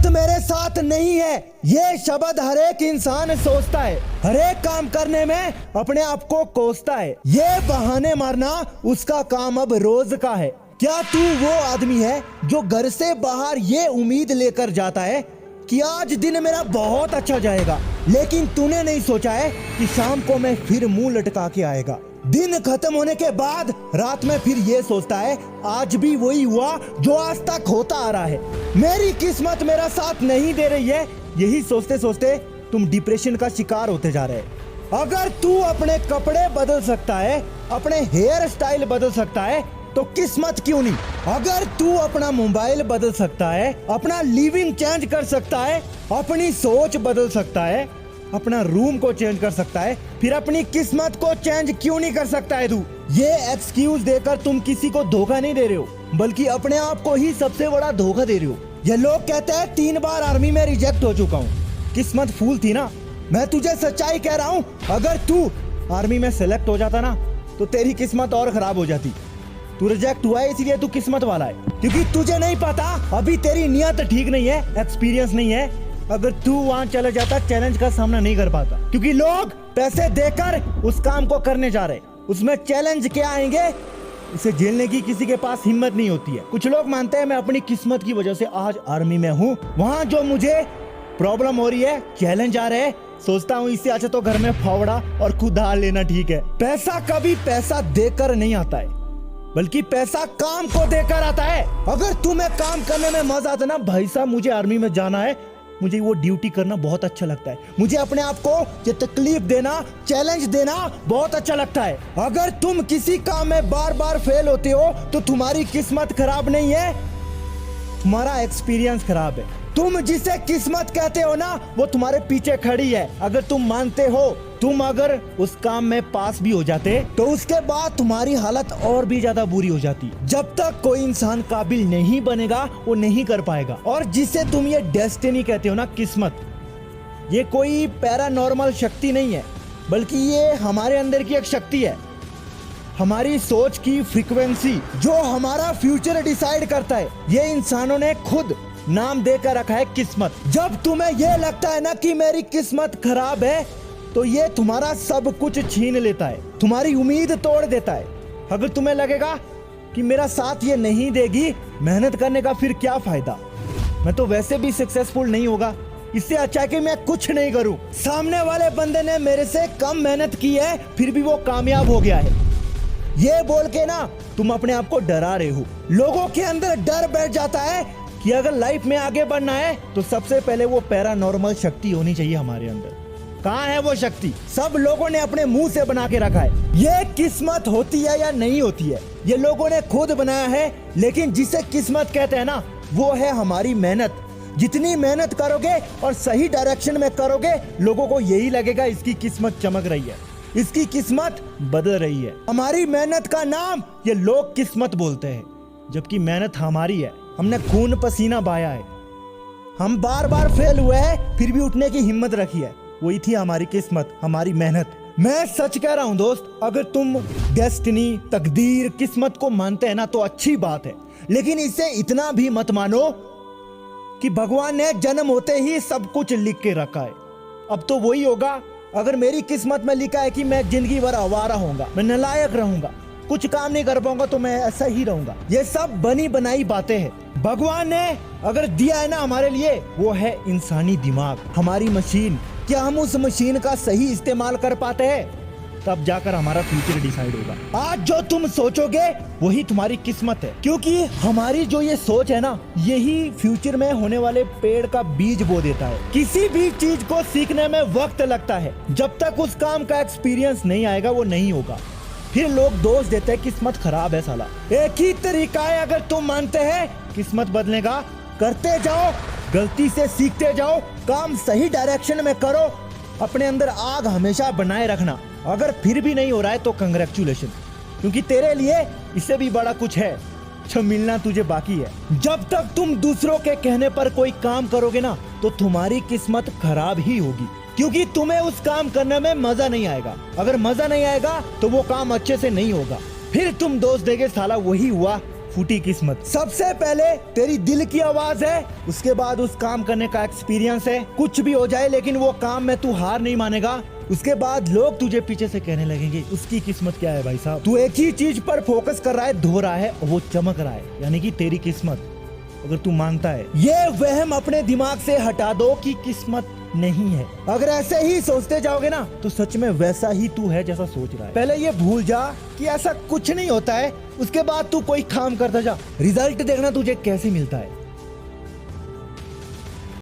किस्मत मेरे साथ नहीं है, ये शब्द हर एक इंसान सोचता है। हर एक काम करने में अपने आप को कोसता है। ये बहाने मारना उसका काम अब रोज का है। क्या तू वो आदमी है जो घर से बाहर ये उम्मीद लेकर जाता है कि आज दिन मेरा बहुत अच्छा जाएगा, लेकिन तूने नहीं सोचा है कि शाम को मैं फिर मुंह लटका के आएगा। दिन खत्म होने के बाद रात में फिर ये सोचता है आज भी वही हुआ जो आज तक होता आ रहा है, मेरी किस्मत मेरा साथ नहीं दे रही है। यही सोचते सोचते तुम डिप्रेशन का शिकार होते जा रहे हैं। अगर तू अपने कपड़े बदल सकता है, अपने हेयर स्टाइल बदल सकता है, तो किस्मत क्यों नहीं। अगर तू अपना मोबाइल बदल सकता है, अपना लिविंग चेंज कर सकता है, अपनी सोच बदल सकता है, अपना रूम को चेंज कर सकता है, फिर अपनी किस्मत को चेंज क्यों नहीं कर सकता है तू। ये एक्सक्यूज देकर तुम किसी को धोखा नहीं दे रहे हो, बल्कि अपने आप को ही सबसे बड़ा धोखा दे रहे हो। ये लोग कहते हैं 3 बार आर्मी में रिजेक्ट हो चुका हूँ। किस्मत फूल थी ना। मैं तुझे सच्चाई कह रहा हूँ, अगर तू आर्मी में सेलेक्ट हो जाता ना तो तेरी किस्मत और खराब हो जाती। तू रिजेक्ट हुआ है इसलिए तू किस्मत वाला है, क्योंकि तुझे नहीं पता, अभी तेरी नियत ठीक नहीं है, एक्सपीरियंस नहीं है। अगर तू वहां चला जाता चैलेंज का सामना नहीं कर पाता, क्योंकि लोग पैसे देकर उस काम को करने जा रहे। उसमें चैलेंज क्या आएंगे, इसे झेलने की किसी के पास हिम्मत नहीं होती है। कुछ लोग मानते हैं मैं अपनी किस्मत की वजह से आज आर्मी में हूँ, वहां जो मुझे प्रॉब्लम हो रही है, चैलेंज आ रहे हैं, सोचता हूँ इससे अच्छा तो घर में फावड़ा और खुद हाल लेना ठीक है। पैसा कभी पैसा देकर नहीं आता है, बल्कि पैसा काम को देकर आता है। अगर तुम्हें काम करने में मजा आता ना, भाई साहब मुझे आर्मी में जाना है, मुझे वो ड्यूटी करना बहुत अच्छा लगता है, मुझे अपने आप को ये तकलीफ देना, चैलेंज देना बहुत अच्छा लगता है। अगर तुम किसी काम में बार बार फेल होते हो तो तुम्हारी किस्मत खराब नहीं है, तुम्हारा एक्सपीरियंस खराब है। तुम जिसे किस्मत कहते हो ना, वो तुम्हारे पीछे खड़ी है। अगर तुम मानते हो, तुम अगर उस काम में पास भी हो जाते तो उसके बाद तुम्हारी हालत और भी ज्यादा बुरी हो जाती। जब तक कोई इंसान काबिल नहीं बनेगा वो नहीं कर पाएगा। और जिसे तुम ये डेस्टिनी कहते हो ना, किस्मत, ये कोई पैरानॉर्मल शक्ति नहीं है, बल्कि ये हमारे अंदर की एक शक्ति है, हमारी सोच की फ्रीक्वेंसी जो हमारा फ्यूचर डिसाइड करता है। ये इंसानों ने खुद नाम देकर रखा है किस्मत। जब तुम्हें यह लगता है ना कि मेरी किस्मत खराब है, तो ये तुम्हारा सब कुछ छीन लेता है, तुम्हारी उम्मीद तोड़ देता है। अगर तुम्हें लगेगा कि मेरा साथ ये नहीं देगी, मेहनत करने का फिर क्या फायदा, मैं तो वैसे भी सक्सेसफुल नहीं होगा, इससे अच्छा है कि मैं कुछ नहीं करूं। सामने वाले बंदे ने मेरे से कम मेहनत की है, फिर भी वो कामयाब हो गया है, ये बोल के ना तुम अपने आप को डरा रहे हो। लोगों के अंदर डर बैठ जाता है कि अगर लाइफ में आगे बढ़ना है तो सबसे पहले वो पैरानॉर्मल शक्ति होनी चाहिए हमारे अंदर। कहाँ है वो शक्ति? सब लोगों ने अपने मुंह से बना के रखा है। ये किस्मत होती है या नहीं होती है, ये लोगों ने खुद बनाया है। लेकिन जिसे किस्मत कहते हैं ना, वो है हमारी मेहनत। जितनी मेहनत करोगे और सही डायरेक्शन में करोगे, लोगों को यही लगेगा इसकी किस्मत चमक रही है, इसकी किस्मत बदल रही है। हमारी मेहनत का नाम ये लोग किस्मत बोलते हैं, जबकि मेहनत हमारी है। हमने खून पसीना बहाया है, हम बार बार फेल हुए हैं, फिर भी उठने की हिम्मत रखी है। वही थी हमारी किस्मत, हमारी मेहनत। मैं सच कह रहा हूं दोस्त, अगर तुम डेस्टिनी, तकदीर, किस्मत को मानते हैं ना तो अच्छी बात है, लेकिन इससे इतना भी मत मानो कि भगवान ने जन्म होते ही सब कुछ लिख के रखा है। अब तो वही होगा, अगर मेरी किस्मत में लिखा है कि मैं जिंदगी भर आवारा होऊंगा, मैं नालायक रहूंगा, कुछ काम नहीं कर पाऊंगा, तो मैं ऐसा ही रहूंगा। ये सब बनी बनाई बातें हैं। भगवान ने अगर दिया है ना हमारे लिए, वो है इंसानी दिमाग, हमारी मशीन। क्या हम उस मशीन का सही इस्तेमाल कर पाते हैं? तब जाकर हमारा फ्यूचर डिसाइड होगा। आज जो तुम सोचोगे वही तुम्हारी किस्मत है, क्योंकि हमारी जो ये सोच है ना, यही फ्यूचर में होने वाले पेड़ का बीज बो देता है। किसी भी चीज को सीखने में वक्त लगता है, जब तक उस काम का एक्सपीरियंस नहीं आएगा वो नहीं होगा। फिर लोग दोष देते हैं किस्मत खराब है साला। एक ही तरीका है, अगर तुम मानते हैं किस्मत बदलने का, करते जाओ, गलती से सीखते जाओ, काम सही डायरेक्शन में करो, अपने अंदर आग हमेशा बनाए रखना। अगर फिर भी नहीं हो रहा है तो कंग्रेचुलेशन, क्योंकि तेरे लिए इससे भी बड़ा कुछ है जो मिलना तुझे बाकी है। जब तक तुम दूसरों के कहने पर कोई काम करोगे ना, तो तुम्हारी किस्मत खराब ही होगी, क्योंकि तुम्हें उस काम करने में मजा नहीं आएगा। अगर मजा नहीं आएगा तो वो काम अच्छे से नहीं होगा। फिर तुम दोष देगे साला वही हुआ, फूटी किस्मत। सबसे पहले तेरी दिल की आवाज है, उसके बाद उस काम करने का एक्सपीरियंस है। कुछ भी हो जाए लेकिन वो काम में तू हार नहीं मानेगा। उसके बाद लोग तुझे पीछे से कहने लगेंगे उसकी किस्मत क्या है भाई साहब। तू एक ही चीज पर फोकस कर रहा है, धो रहा है, वो चमक रहा है, यानी कि तेरी किस्मत। अगर तू मानता है, ये वहम अपने दिमाग से हटा दो कि किस्मत नहीं है। अगर ऐसे ही सोचते जाओगे ना तो सच में वैसा ही तू है जैसा सोच रहा है। पहले ये भूल जा कि ऐसा कुछ नहीं होता है, उसके बाद तू कोई काम करता जा, रिजल्ट देखना तुझे कैसे मिलता है।